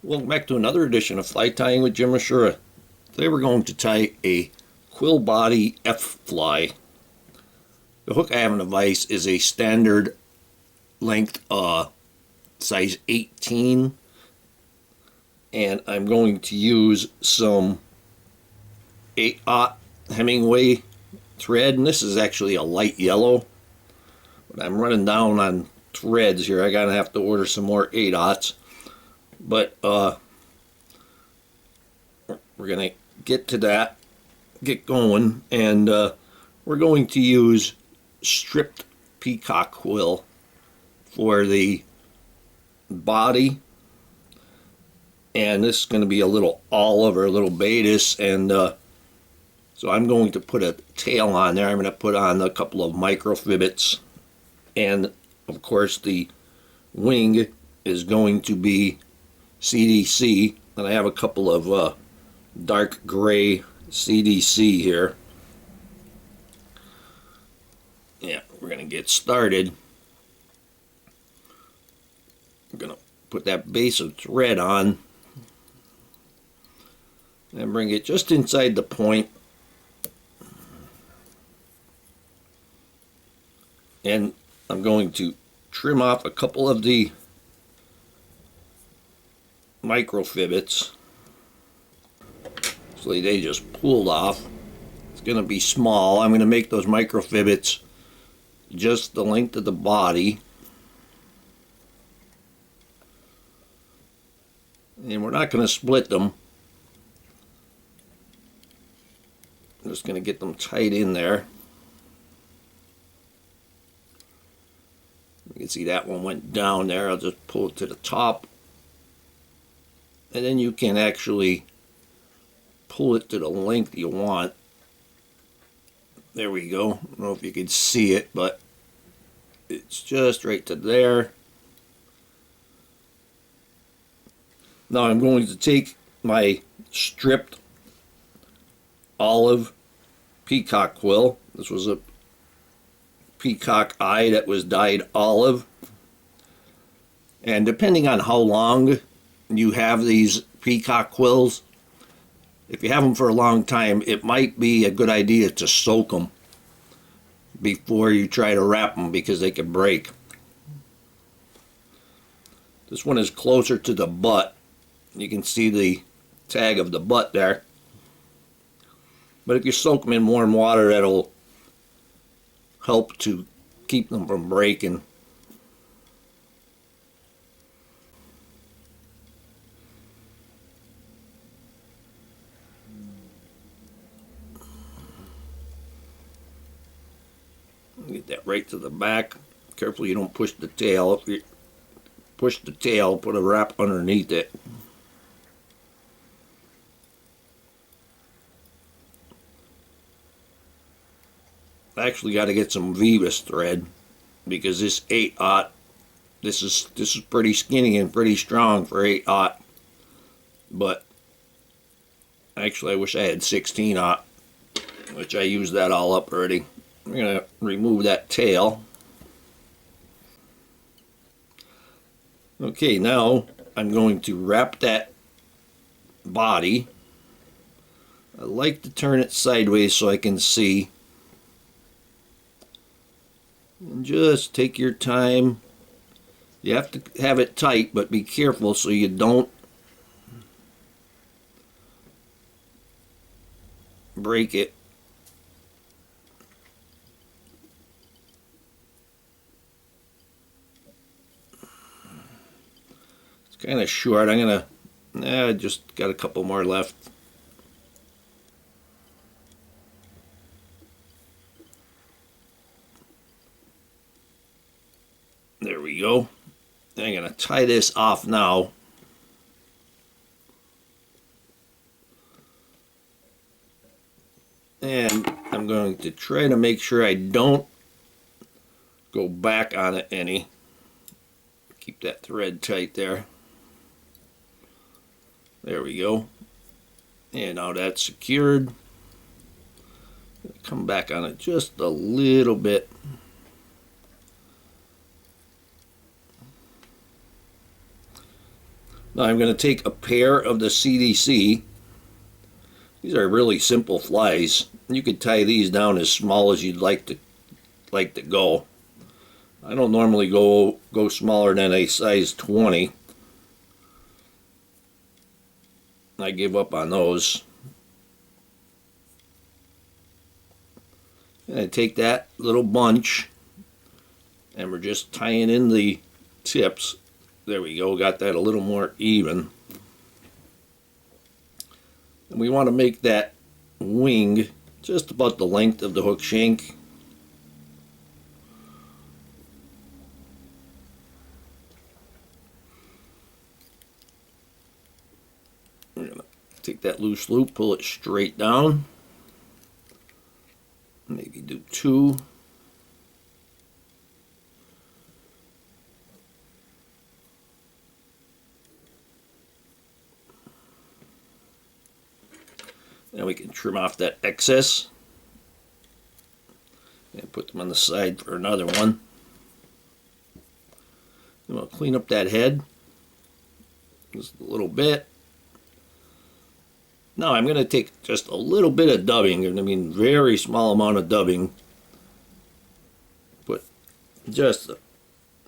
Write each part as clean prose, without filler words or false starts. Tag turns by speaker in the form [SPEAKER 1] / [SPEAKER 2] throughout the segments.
[SPEAKER 1] Welcome back to another edition of Fly Tying with Jim Misiura. Today we're going to tie a quill body F fly. The hook I have in the vise is a standard length size 18, and I'm going to use some 8/0 Hemingway thread, and this is actually a light yellow, but I'm running down on threads here. I gotta have to order some more 8/0s. But we're gonna get to that, get going, and we're going to use stripped peacock quill for the body, and this is going to be a little olive or a little betis, and so I'm going to put a tail on there. I'm going to put on a couple of micro Fibbets, and of course the wing is going to be CDC, and I have a couple of dark gray CDC here. Yeah, we're going to get started. I'm going to put that base of thread on and bring it just inside the point, and I'm going to trim off a couple of the micro Fibbets so they just pulled off. It's going to be small. I'm going to make those micro Fibbets just the length of the body, and we're not going to split them. I'm just going to get them tight in there. You can see that one went down there. I'll just pull it to the top, and then you can actually pull it to the length you want. There we go. I don't know if you can see it, but it's just right to there. Now I'm going to take my stripped olive peacock quill. This was a peacock eye that was dyed olive, and depending on how long you have these peacock quills, if you have them for a long time, it might be a good idea to soak them before you try to wrap them, because they can break. This one is closer to the butt. You can see the tag of the butt there. But if you soak them in warm water, that'll help to keep them from breaking. Get that right to the back. Careful you don't push the tail. If you push the tail, put a wrap underneath it. I actually got to get some Fibbets thread, because this 8/0, this is pretty skinny and pretty strong for 8/0. But actually I wish I had 16/0, which I used that all up already. I'm going to remove that tail. Okay, now I'm going to wrap that body. I like to turn it sideways so I can see. And just take your time. You have to have it tight, but be careful so you don't break it. It's kind of short. I'm gonna, I just got a couple more left. There we go. I'm gonna tie this off now. And I'm going to try to make sure I don't go back on it any. Keep that thread tight there. There we go. And now that's secured. Come back on it just a little bit. Now I'm going to take a pair of the CDC. These are really simple flies. You could tie these down as small as you'd like to go. I don't normally go smaller than a size 20. I give up on those. And I take that little bunch and we're just tying in the tips. There we go, got that a little more even. And we want to make that wing just about the length of the hook shank. We're going to take that loose loop, pull it straight down. Maybe do 2. Now we can trim off that excess and put them on the side for another one. And we'll clean up that head just a little bit. Now I'm going to take just a little bit of dubbing, and I mean very small amount of dubbing. Put just the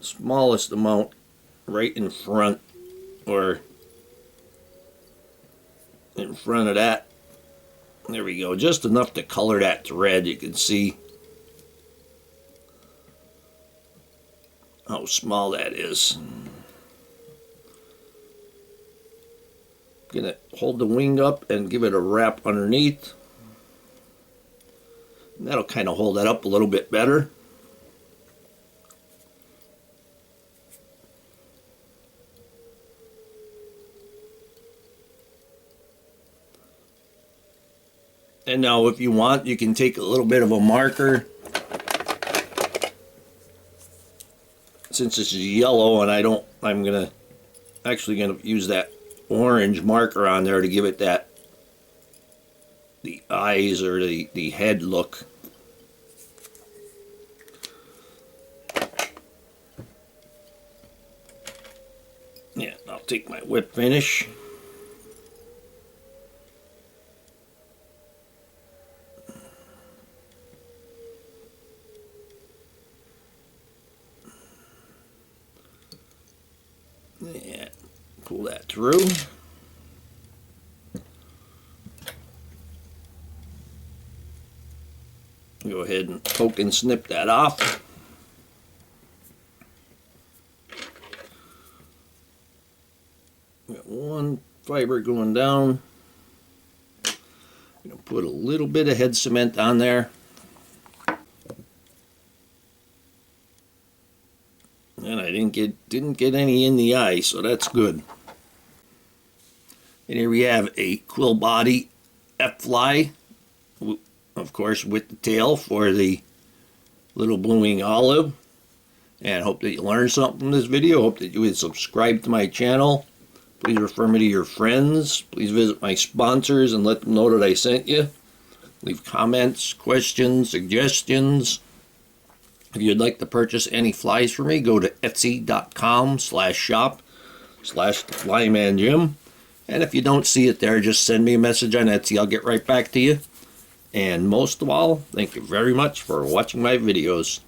[SPEAKER 1] smallest amount right in front, or in front of that. There we go, just enough to color that thread. You can see how small that is. Gonna hold the wing up and give it a wrap underneath. And that'll kind of hold that up a little bit better. And now if you want, you can take a little bit of a marker. Since this is yellow and I'm actually gonna use that orange marker on there to give it that, the eyes or the head look. Yeah, I'll take my whip finish. Yeah, pull that through. Go ahead and poke and snip that off. Got one fiber going down. I'm gonna put a little bit of head cement on there. And I didn't get any in the eye, so that's good. And here we have a quill body F-fly, of course with the tail for the little blooming olive. And I hope that you learned something from this video. Hope that you would subscribe to my channel. Please refer me to your friends. Please visit my sponsors and let them know that I sent you. Leave comments, questions, suggestions. If you'd like to purchase any flies for me, go to etsy.com/shop/theflymanjim. And if you don't see it there, just send me a message on Etsy. I'll get right back to you. And most of all, thank you very much for watching my videos.